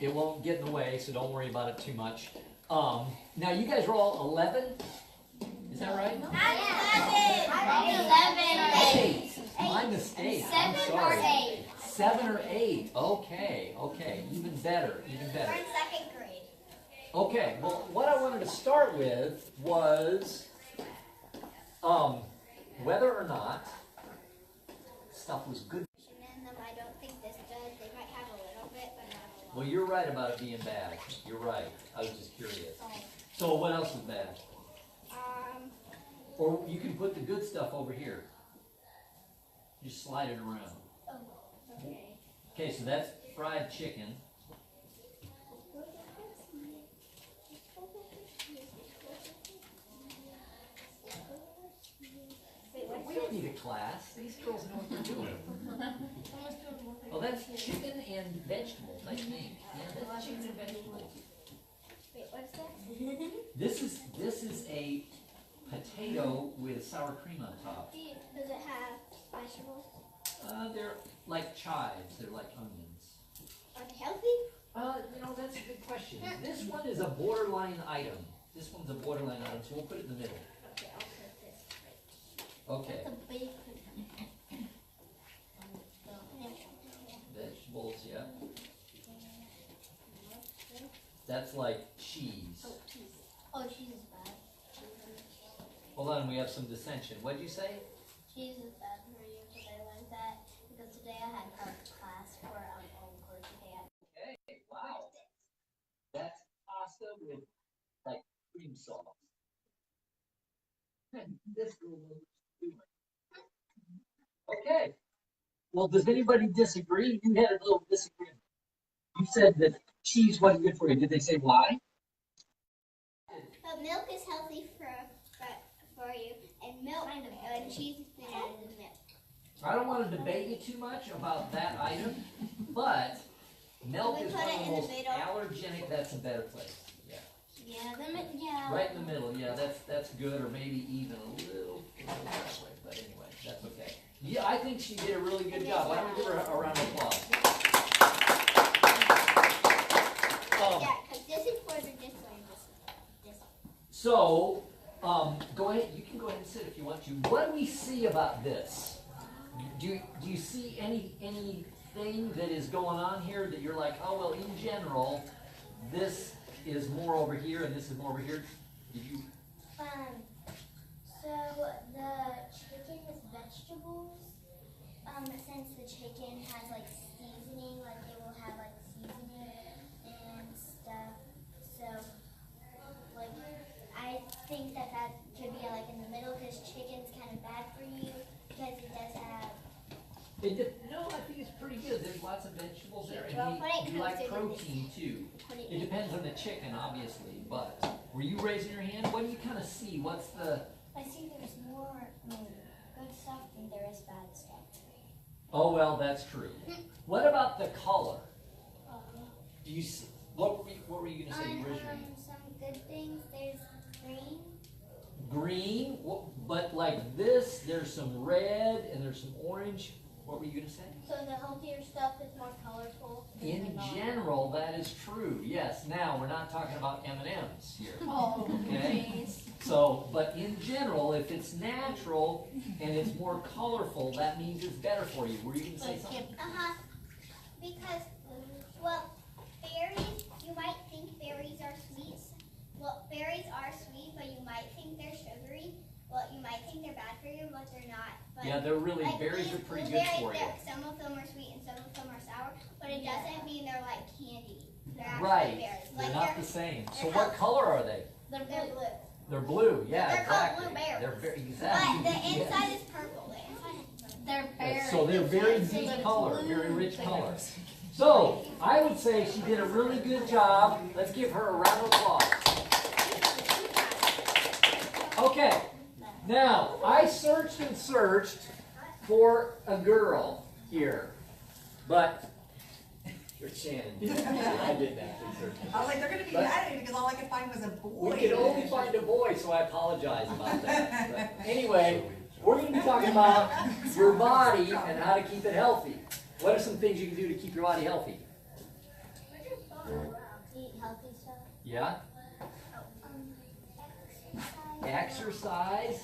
It won't get in the way, so don't worry about it too much. Now you guys are all 11? Is that right? I'm 11. 8. My mistake. 7 I'm sorry. or 8. 7 or 8. Okay. Even better. We're in 2nd grade. Okay, well, what I wanted to start with was whether or not stuff was good. I don't think this does. They might have a little bit, but not a lot. Well, you're right about it being bad. You're right. I was just curious. So what else was bad? Or you can put the good stuff over here. Just slide it around. Oh, okay. Okay, so that's fried chicken. We don't need a class. These girls know what they're doing. Oh, that's chicken and vegetables, I think. Yeah, that's chicken and vegetables. Wait, what's that? This is a potato with sour cream on top. Does it have vegetables? They're like chives. They're like onions. Are they healthy? That's a good question. This one is a borderline item. This one's a borderline item, so we'll put it in the middle. Okay, I'll put this. Okay. That's a big Vegetables, yeah. That's like cheese. Oh, cheese is bad. Hold on, we have some dissension. What'd you say? Cheese is bad for you because I learned that because today I had art class for crochet. Okay, wow. That's pasta with like cream sauce. This girl knows what she's doing. Okay. Well, does anybody disagree? You had a little disagreement. You said that cheese wasn't good for you. Did they say why? But milk is healthy for you, and milk and cheese has been added in milk. I don't want to debate you too much about that item, but milk is one of the most allergenic. That's a better place. Yeah. Yeah, Right in the middle. Yeah, that's good, or maybe even a little that way. But anyway, that's okay. Yeah, I think she did a really good job. Why don't we give her a round of applause? Yeah, because this is for the this one. So, go ahead. You can go ahead and sit if you want to. What do we see about this? Do you see anything that is going on here that you're like, oh well, in general, this is more over here and this is more over here? Did you? So the chicken with vegetables, since the chicken has like seasoning, like it will have like seasoning and stuff. So like I think that should be like in the middle because chicken's kind of bad for you because it does have. No, I think it's pretty good. There's lots of vegetables there, Well, and you like protein too. It depends on the chicken, obviously. But were you raising your hand? What do you kind of see? What's the? I see there's more good stuff than there is bad stuff. Oh well, that's true. What about the color? Do you see, what were you going to say originally? Some good things. There's green. Green, but like this, there's some red and there's some orange. What were you going to say? So the healthier stuff is more colorful. In general, that is true. Yes. Now we're not talking about M&Ms here. Oh, okay. So, but in general, if it's natural and it's more colorful, that means it's better for you. Were you going to say something? Because, well, berries, you might think berries are sweet. Well, berries are sweet, but you might think they're sugary. Well, you might think they're bad for you, but they're not. But yeah, they're really, like berries are pretty good for you. Some of them are sweet and some of them are sour, but it doesn't mean they're like candy. They're right. Berries. They're like not the same. So what color are they? They're blue. They're blue, yeah, they're exactly. Called blue berries. They're very, exactly. But the inside is purple. They're berries. So they're very deep color, very rich color. So, I would say she did a really good job. Let's give her a round of applause. Okay, now, I searched and searched for a girl here, but you're Shannon. I didn't actually search. I was like, they're going to be mad at me because all I could find was a boy. We could only find a boy, so I apologize about that. But anyway, we're going to be talking about your body and how to keep it healthy. What are some things you can do to keep your body healthy? Yeah? Exercise. Exercise.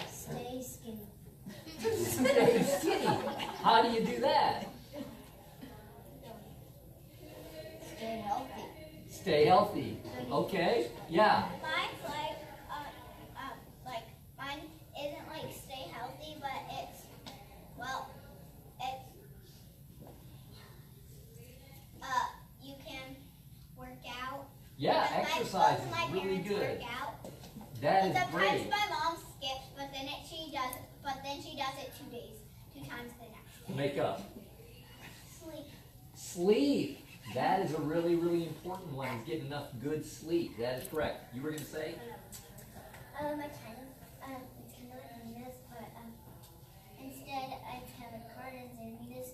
Stay skinny. Stay skinny. How do you do that? Stay healthy. Stay healthy. Okay. Yeah. Mine's like mine isn't like stay healthy, but it's you can work out. Yeah, Because exercise both of my is really parents good. Work out. That is Sometimes great. my mom skips, but then she does it 2 days, 2 times the next day. Make up. Sleep. Sleep. That is a really, really important one, is getting enough good sleep. That is correct. You were going to say? I kind of, it's kind of like Nina's, but instead I have a card and Nina's.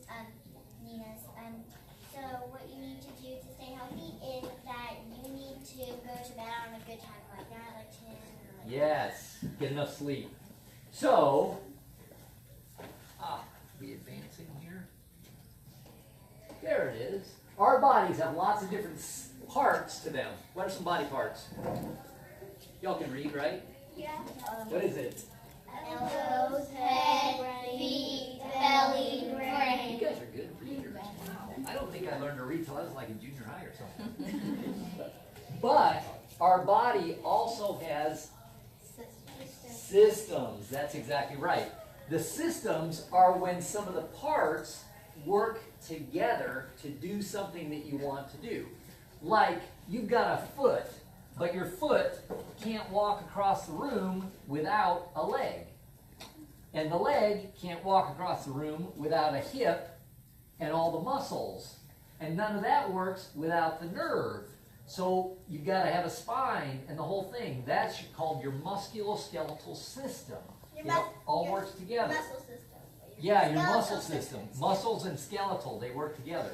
So what you need to do to stay healthy is that you need to go to bed on a good time, like not like 10 or like. Yes. Get enough sleep. So, we advancing here? There it is. Our bodies have lots of different parts to them. What are some body parts? Y'all can read, right? Yeah. What is it? Elbows, head, feet, belly, You brain. guys are good readers. I don't think I learned to read till I was like in junior high or something. But our body also has systems. That's exactly right. The systems are when some of the parts work together to do something that you want to do. Like, you've got a foot, but your foot can't walk across the room without a leg. And the leg can't walk across the room without a hip and all the muscles. And none of that works without the nerve. So you've got to have a spine and the whole thing. That's called your musculoskeletal system. It all works together. Muscle system. Yeah, your muscle system. Muscles and skeletal, they work together.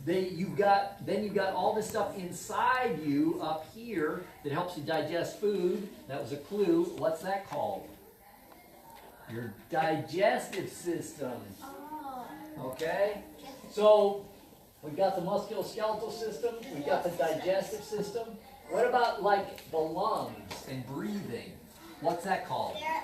Then you've got all this stuff inside you up here that helps you digest food. That was a clue. What's that called? Your digestive system. Okay? So we've got the musculoskeletal system, we've got the digestive system. What about like the lungs and breathing? What's that called? They're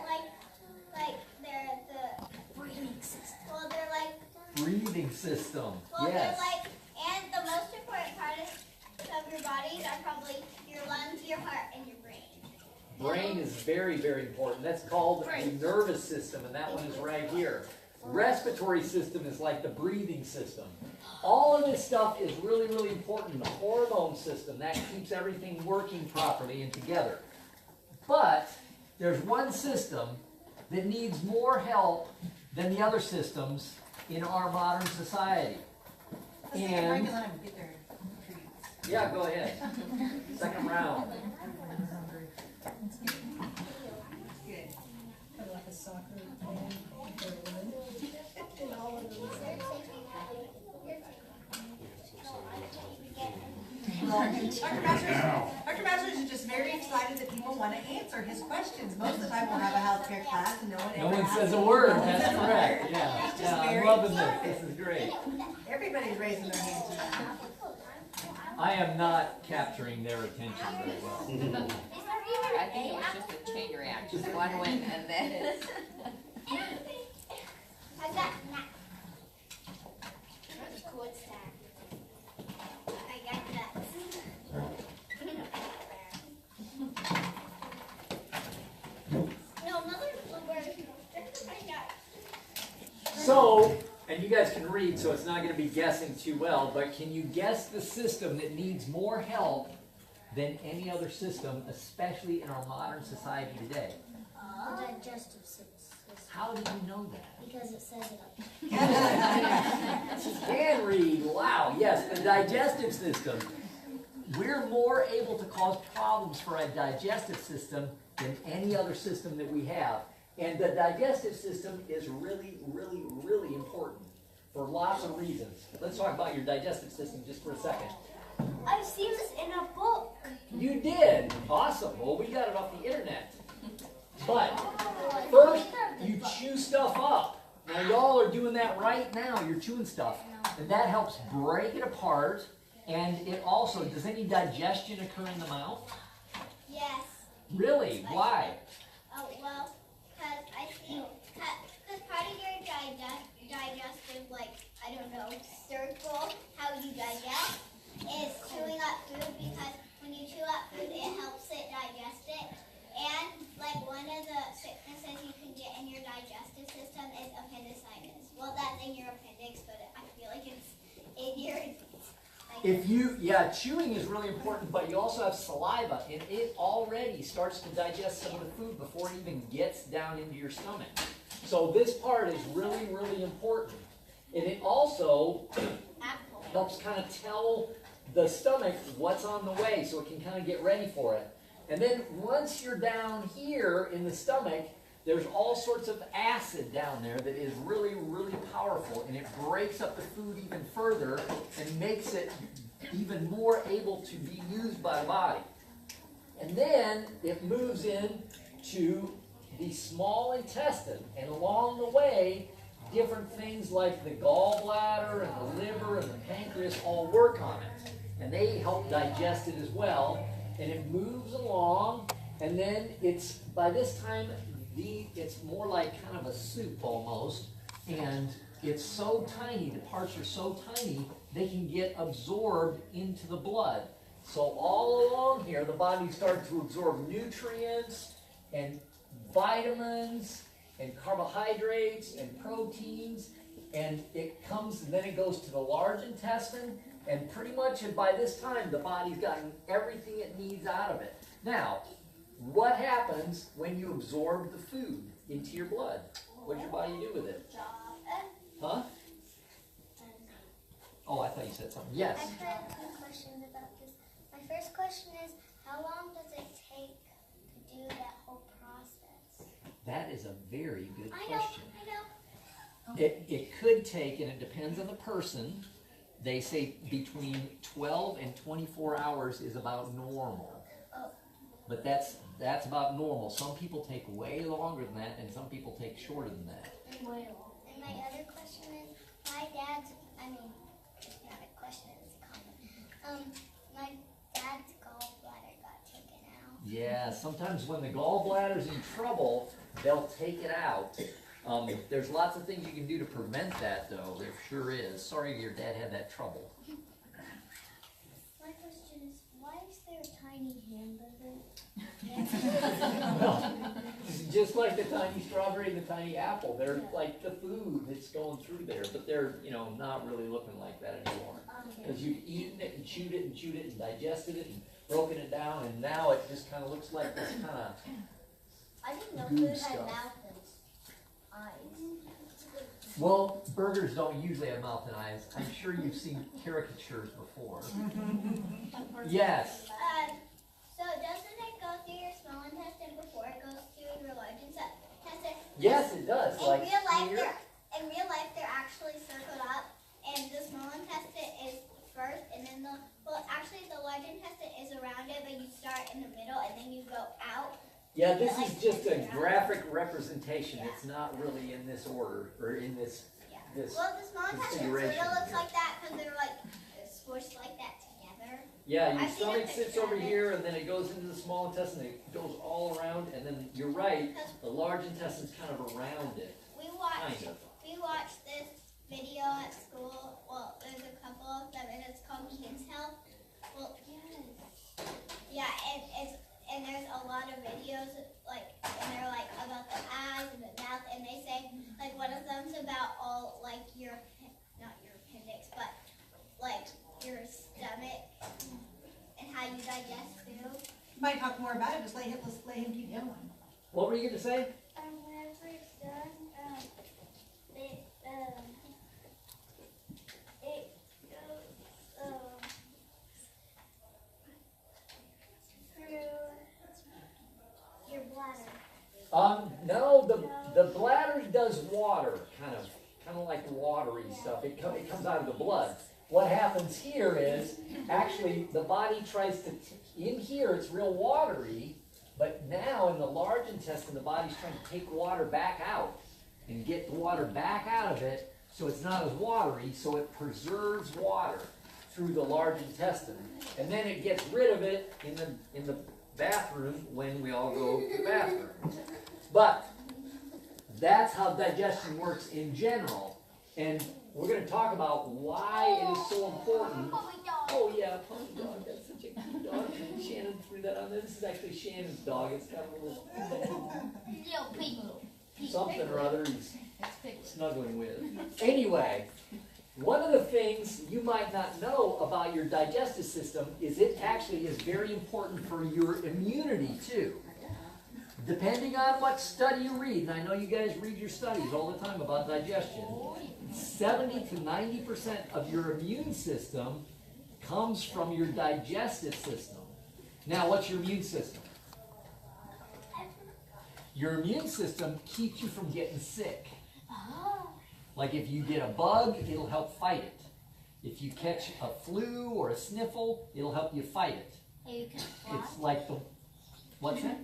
they're the breathing system. Well, they're like. Breathing system. Well, Yes. they're like, and the most important part of your bodies are probably your lungs, your heart, and your brain. Brain is very, very important. That's called the nervous system, and that one is right here. Respiratory system is like the breathing system. All of this stuff is really, really important. The hormone system, that keeps everything working properly and together. But there's one system that needs more help than the other systems in our modern society. And yeah, go ahead. Second round. Good. Like a soccer game. Dr. Masters is just very excited that people want to answer his questions. Most of the time we'll have a healthcare class and no one No ever one says asks a me. word. No one That's says a correct. word. Yeah. He's just Yeah, I'm very loving this. excited. This is great. Everybody's raising their hands now. I am not capturing their attention very well. I think it was just a chain reaction. One went and then. I got that. That's cool. It's that. I got that. No, another blueberry. So, and you guys can read, so it's not going to be guessing too well, but can you guess the system that needs more help than any other system, especially in our modern society today? The digestive system. How do you know that? Because it says it up. She can read. Wow. Yes, the digestive system. We're more able to cause problems for a digestive system than any other system that we have. And the digestive system is really, really, really important for lots of reasons. Let's talk about your digestive system just for a second. I've seen this in a book. You did. Awesome. Well, we got it off the internet. But first, you chew stuff up. Now, y'all are doing that right now. You're chewing stuff. And that helps break it apart And it also, does any digestion occur in the mouth? Yes. Really? Why? Oh, well, because I think, because part of your digestive, like, I don't know, circle, how you digest, is chewing up food, because when you chew up food, it helps it digest it. And, like, one of the sicknesses you can get in your digestive system is appendicitis. Well, that's in your appendix, but I feel like it's in your... Yeah, chewing is really important, but you also have saliva, and it already starts to digest some of the food before it even gets down into your stomach. So this part is really, really important. And it also helps kind of tell the stomach what's on the way, so it can kind of get ready for it. And then once you're down here in the stomach, there's all sorts of acid down there that is really, really powerful, and it breaks up the food even further and makes it even more able to be used by the body. And then it moves in to the small intestine, and along the way, different things like the gallbladder and the liver and the pancreas all work on it, and they help digest it as well. And it moves along, and then it's, by this time, it's more like kind of a soup almost, and it's so tiny, the parts are so tiny, they can get absorbed into the blood. So all along here, the body starts to absorb nutrients and vitamins and carbohydrates and proteins, and it comes, and then it goes to the large intestine, and pretty much by this time, the body's gotten everything it needs out of it. Now, what happens when you absorb the food into your blood? What does your body do with it? Huh? Oh, I thought you said something. Yes? I've had two questions about this. My first question is, how long does it take to do that whole process? That is a very good I know. question. It could take, and it depends on the person, they say between 12 and 24 hours is about normal. Oh. But that's about normal. Some people take way longer than that, and some people take shorter than that. And my other question is, my dad's, it's not a question, it's a comment. My dad's gallbladder got taken out. Yeah, sometimes when the gallbladder's in trouble, they'll take it out. There's lots of things you can do to prevent that, though. There sure is. Sorry your dad had that trouble. My question is, why is there a tiny hamburger? Well, just like the tiny strawberry and the tiny apple, they're like the food that's going through there, but they're, not really looking like that anymore. Because you've eaten it and chewed it and digested it and broken it down, and now it just kind of looks like this kind of I didn't know goo food had stuff. mouth and eyes. Well, burgers don't usually have mouth and eyes. I'm sure you've seen caricatures before. Yes. So doesn't it go through your small intestine before it goes through your large intestine? Yes, it does. In Like real life, here. they're actually circled up, and the small intestine is first, and then the large intestine is around it, but you start in the middle, and then you go out. Yeah, this is just a graphic representation. It's not really in this order or in this. Yeah. This Well, the small intestine sort configuration of looks here. like that because they're like squished like that together. Yeah, your I've seen a stomach sits picture over of it. here, and then it goes into the small intestine. It goes all around, and then you're right. The large intestine's kind of around it. We watched Kind of. this video at school. Well, there's a couple of them, and it's called King's Health. Well, yeah, and there's a lot of videos and they're like about the eyes and the mouth, and they say like one of them's about all like not your appendix, but like your stomach and how you digest food. You might talk more about it, just let him keep going. What were you going to say? Whenever it's done, it goes through your bladder. No, the bladder does water, kind of like watery stuff. It comes out of the blood. What happens here is, actually, the body tries to, in here it's real watery, but now in the large intestine, the body's trying to take water back out and get the water back out of it so it's not as watery, so it preserves water. through the large intestine, and then it gets rid of it in the bathroom when we all go to the bathroom. But that's how digestion works in general, and we're going to talk about why it is so important. Oh yeah, puppy dog, that's such a cute dog. Shannon threw that on there. This is actually Shannon's dog. It's got a little something or other he's snuggling with. Anyway, one of the things you might not know about your digestive system is it actually is very important for your immunity too. Depending on what study you read, and I know you guys read your studies all the time about digestion, 70 to 90% of your immune system comes from your digestive system. Now, what's your immune system? Your immune system keeps you from getting sick. Like if you get a bug, it'll help fight it. If you catch a flu or a sniffle, it'll help you fight it. It's like the, what's that?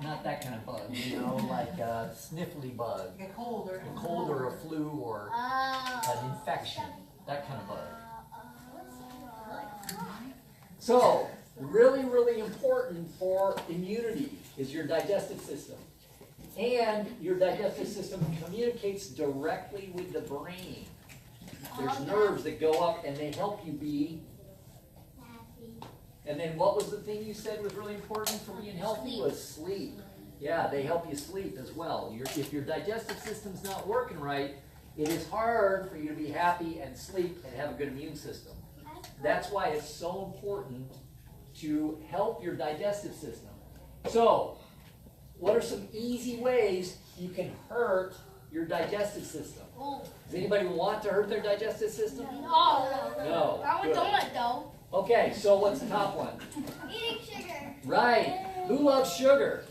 Not that kind of bug, you know, like a sniffly bug. Like a cold or a flu or an infection, that kind of bug. So, really, really important for immunity is your digestive system. And your digestive system communicates directly with the brain. There's nerves that go up and they help you be happy. And then what was the thing you said was really important for being healthy? Was sleep. Yeah, they help you sleep as well. If your digestive system's not working right, it is hard for you to be happy and sleep and have a good immune system. That's why it's so important to help your digestive system. So, what are some easy ways you can hurt your digestive system? Does anybody want to hurt their digestive system? No. I would donut though. Okay, so what's the top one? Eating sugar. Right. Who loves sugar?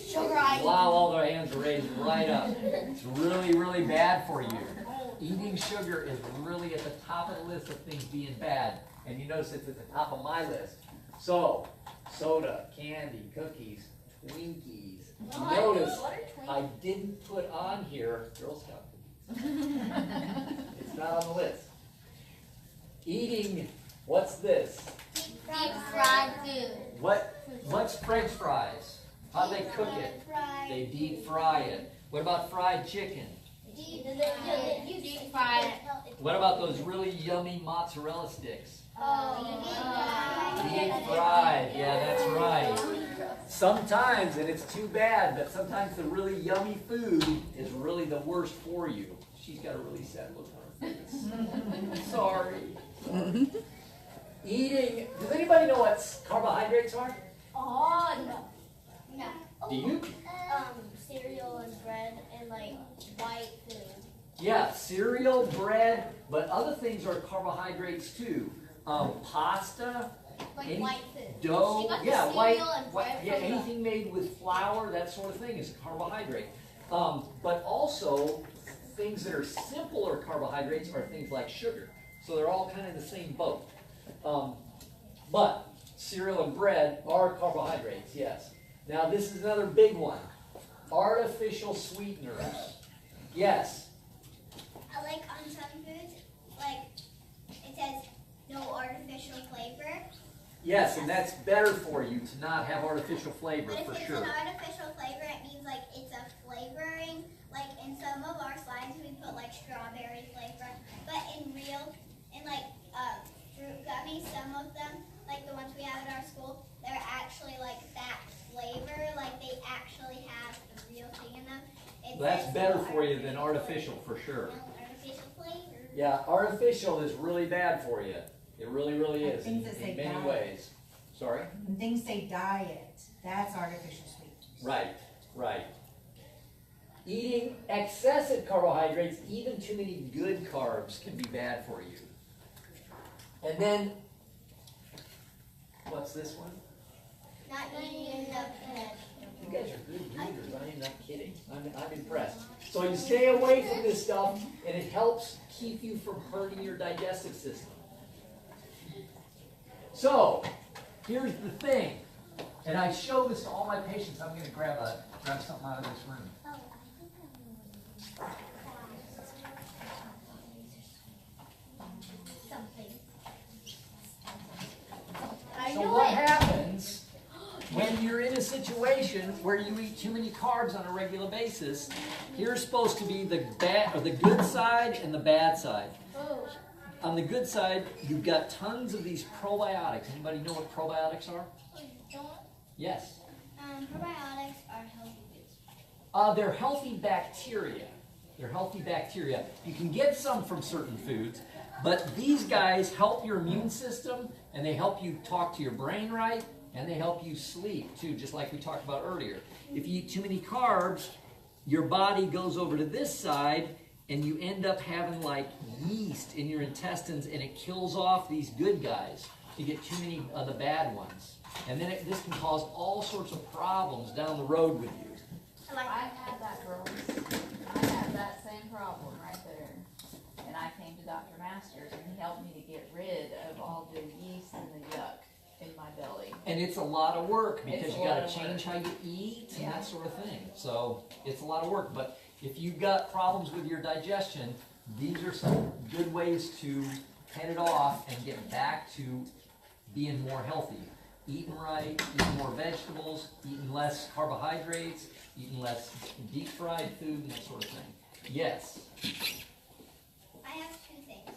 Sugar. Wow, all their hands are raised right up. It's really, really bad for you. Eating sugar is really at the top of the list of things being bad. And you notice it's at the top of my list. So, soda, candy, cookies, Twinkies. Notice I didn't put on here Girl Scout cookies. It's not on the list. Eating, what's this? Deep fried food. What's French fries? How do they cook it? They deep fry it. What about fried chicken? Deep fried. What about those really yummy mozzarella sticks? Deep Deep fried, yeah, that's right. Sometimes, and it's too bad, but sometimes the really yummy food is really the worst for you. She's got a really sad look on her face. Sorry. Eating, does anybody know what carbohydrates are? Oh, no. No. Do you? Cereal and bread and like white food. Yeah, cereal, bread, but other things are carbohydrates too. Pasta, Like white food. dough, She got the yeah, cereal white, and bread yeah, from the- anything made with flour, that sort of thing is a carbohydrate. But also, things that are simpler carbohydrates are things like sugar. So they're all kind of in the same boat. But cereal and bread are carbohydrates, yes. Now this is another big one. Artificial sweeteners. Yes. I like on some foods, like it says no artificial flavor. Yes, and that's better for you to not have artificial flavor But if for it's sure. an artificial flavor, it means like it's a flavoring. Like in some of our slides, we put like strawberry flavor, but in like fruit gummies, some of them, like the ones we have at our school, they're actually like that flavor. Like they actually have the real thing in them. It That's says better no for you than artificial for sure. No artificial flavor. Yeah, artificial is really bad for you. It really, really Like is things that say in many diet. ways. Sorry? When things say diet, that's artificial sweeteners. Right, right. Eating excessive carbohydrates, even too many good carbs, can be bad for you. And then, what's this one? Not eating enough veg. You guys are good readers, I am not kidding. I'm impressed. So you stay away from this stuff, and it helps keep you from hurting your digestive system. So, here's the thing, and I show this to all my patients. I'm going to grab something out of this room. what happens when you're in a situation where you eat too many carbs on a regular basis. Here's supposed to be the bad or the good side and the bad side. On the good side, you've got tons of these probiotics. Anybody know what probiotics are? Yes. Probiotics are healthy. They're healthy bacteria. They're healthy bacteria. You can get some from certain foods, but these guys help your immune system, and they help you talk to your brain right, and they help you sleep too, just like we talked about earlier. If you eat too many carbs, your body goes over to this side, and you end up having like yeast in your intestines, and it kills off these good guys. You get too many of the bad ones. And then this can cause all sorts of problems down the road with you. I had that, girls. I had that same problem right there. And I came to Dr. Masters, and he helped me to get rid of all the yeast and the yuck in my belly. And it's a lot of work because It's a you lot got of to change work. how you eat and Yeah. that sort of thing. So it's a lot of work. But if you've got problems with your digestion, these are some good ways to head it off and get back to being more healthy. Eating right, eating more vegetables, eating less carbohydrates, eating less deep fried food and that sort of thing. Yes. I have two things.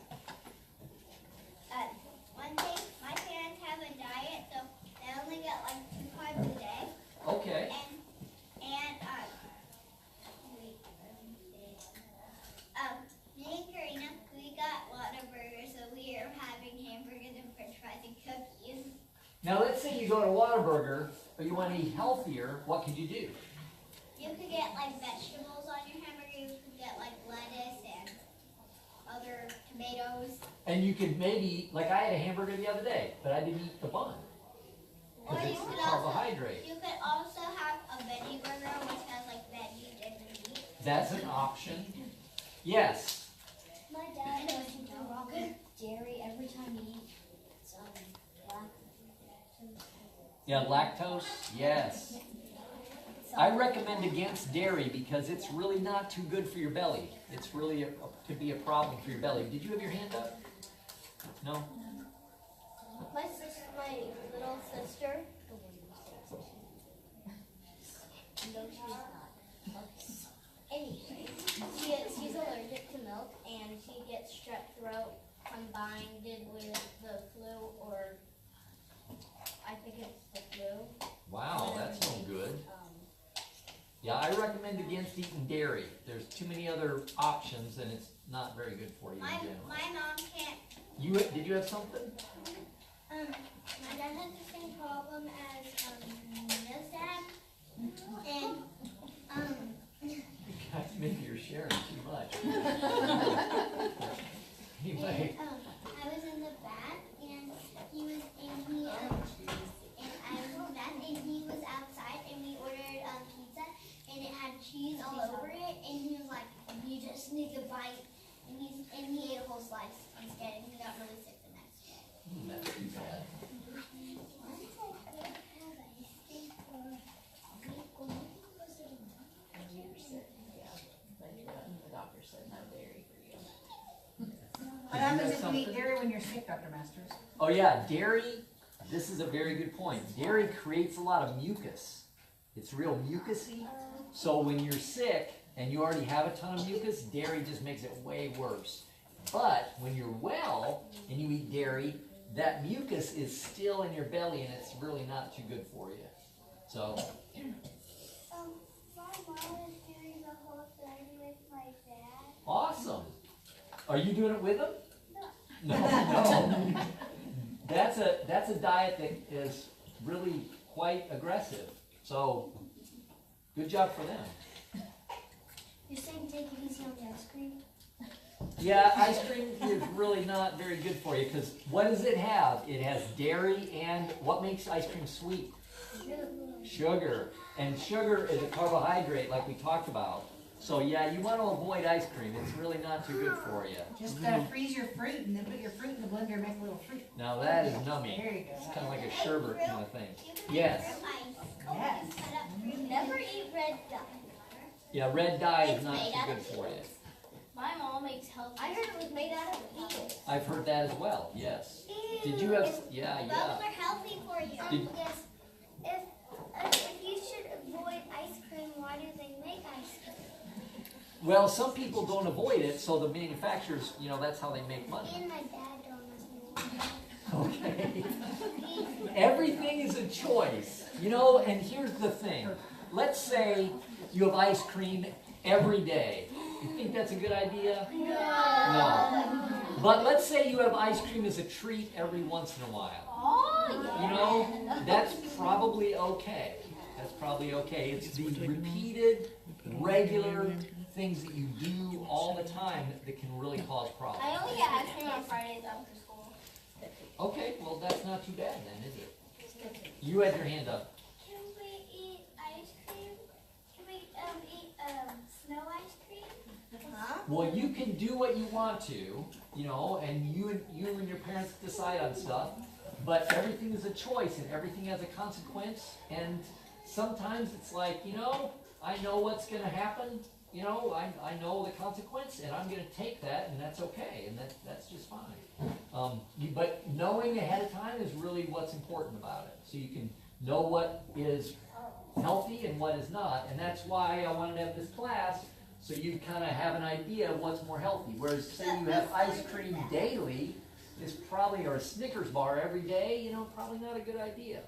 One thing, my parents have a diet, so they only get like 2 carbs a day. Okay. Me and Karina, we got Whataburger, so we are having hamburgers and french fries and cookies. Now let's say you go to Whataburger, or you want to eat healthier, what could you do? You could get like vegetables on your hamburger, you could get like lettuce and other tomatoes. And you could maybe, like I had a hamburger the other day, but I didn't eat the bun. Or Because you it's could carbohydrate. You could also have a veggie burger, which has like veggies and meat. That's an option. Yes. My dad doesn't dairy every time he eats Yeah, lactose, yes. I recommend against dairy because it's really not too good for your belly. It's really could be a problem for your belly. Did you have your hand up? No? My little sister. No, she's not. Anyway, she's allergic to milk, and she gets strep throat combined with the flu, or I think it's the flu. Wow, that's no good. Yeah, I recommend against eating dairy. There's too many other options and it's not very good for you in general. My mom can't. Did you have something? My dad has the same problem as Mina's dad, and Guys, maybe you're sharing too much. Anyway. I was in the back, and he was in me, and I was in the back, and he was outside, and we ordered pizza, and it had cheese all over it, and he was like, "You just need to bite," and he ate a whole slice instead, and he got really sick the next day. That's too bad. The doctor said no dairy for you. What happens if you eat dairy when you're sick, Dr. Masters? Oh yeah, dairy, this is a very good point. Dairy creates a lot of mucus. It's real mucusy. So when you're sick and you already have a ton of mucus, dairy just makes it way worse. But when you're well and you eat dairy, that mucus is still in your belly and it's really not too good for you. So, My mom is doing the whole thing with my dad. awesome. Are you doing it with them? No, no. That's a diet that is really quite aggressive. So, good job for them. You're saying take it easy on the ice cream? Yeah, ice cream is really not very good for you because what does it have? It has dairy and what makes ice cream sweet? Sugar. And sugar is a carbohydrate like we talked about. So yeah, you want to avoid ice cream. It's really not too good for you. Just freeze your fruit and then put your fruit in the blender and make a little fruit. Now that is nummy. There you go. It's kind of like a sherbet kind of thing. Yes. Yes. Never eat red dye. Yeah, red dye is not too good for you. My mom makes healthy. I heard it was made out of beets. I I've heard that as well, yes. Did you have, yeah, yeah. Bubbles are healthy for you. Did- Yes. If you should avoid ice cream, why do they make ice cream? Well, some people don't avoid it, so the manufacturers, you know, that's how they make money. Me and my dad don't know. Okay. Everything is a choice, you know, and here's the thing. Let's say you have ice cream every day. You think that's a good idea? No. But let's say you have ice cream as a treat every once in a while. You know, that's probably okay. That's probably okay. It's the repeated, regular things that you do all the time that can really cause problems. I only get ice cream on Fridays after school. Okay, well, that's not too bad then, is it? You had your hand up. Can we eat ice cream? Can we eat snow ice cream? Well, you can do what you want to, you know, and you and your parents decide on stuff, but everything is a choice and everything has a consequence, and sometimes it's like, you know, I know what's gonna happen, you know, I know the consequence, and I'm gonna take that, and that's okay, and that's just fine. But knowing ahead of time is really what's important about it, so you can know what is healthy and what is not, and that's why I wanted to have this class, so you kind of have an idea of what's more healthy. Whereas say you have ice cream daily, is probably, or a Snickers bar every day, you know, probably not a good idea,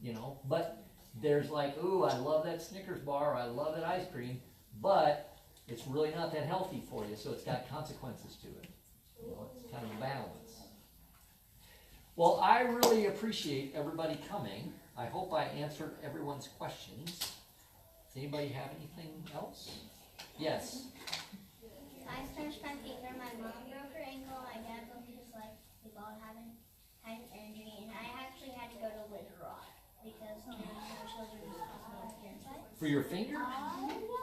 you know. But there's like, ooh, I love that Snickers bar, or I love that ice cream, but it's really not that healthy for you, so it's got consequences to it. You know, it's kind of a balance. Well, I really appreciate everybody coming. I hope I answered everyone's questions. Does anybody have anything else? Yes. I smashed my finger, my mom broke her ankle, my dad broke his leg, we all had an injury, and I actually had to go to Little Rock because there was no children's hospital here inside. For your finger?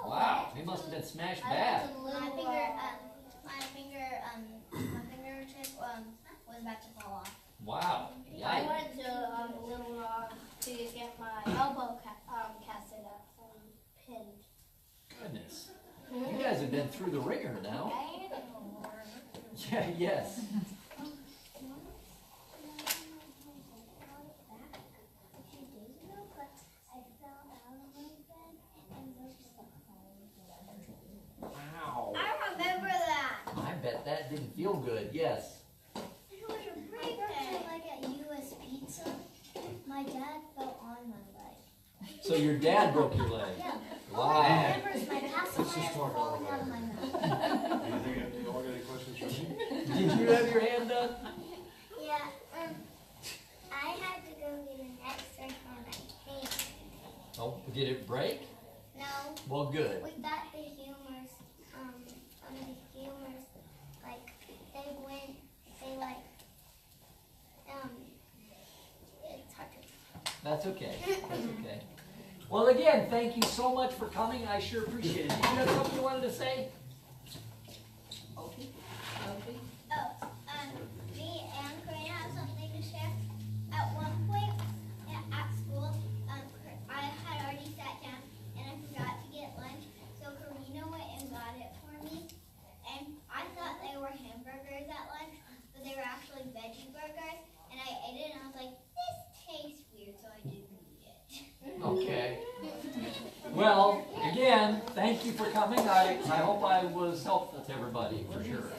Wow, it must have been smashed bad. My fingertip was about to fall off. Wow. I Yikes. went to Little Rock to get my elbow casted up pinned. Goodness. You guys have been through the ringer now. Yeah, yes. Wow. I remember that. I bet that didn't feel good. Yes. It was a break day. Like at US Pizza, my dad fell on my leg. So your dad broke your leg. Yeah. Wow. All I remember is my pacifier falling out of my mouth. You all got any questions for me? Did you have your hand up? Yeah. I had to go get an X-ray on my hand. Oh, did it break? No. Well, good. We got the humors, like, it's hard to. That's okay. That's okay. Well, again, thank you so much for coming. I sure appreciate it. Did you have something you wanted to say? Okay. Me and Karina have something to share. At one point at school, I had already sat down and I forgot to get lunch. So Karina went and got it for me. And I thought they were hamburgers at lunch, but they were actually veggie burgers. And I ate it and I was like, this tastes weird, so I didn't eat it. Okay. Well, again, thank you for coming. I hope I was helpful to everybody, for sure.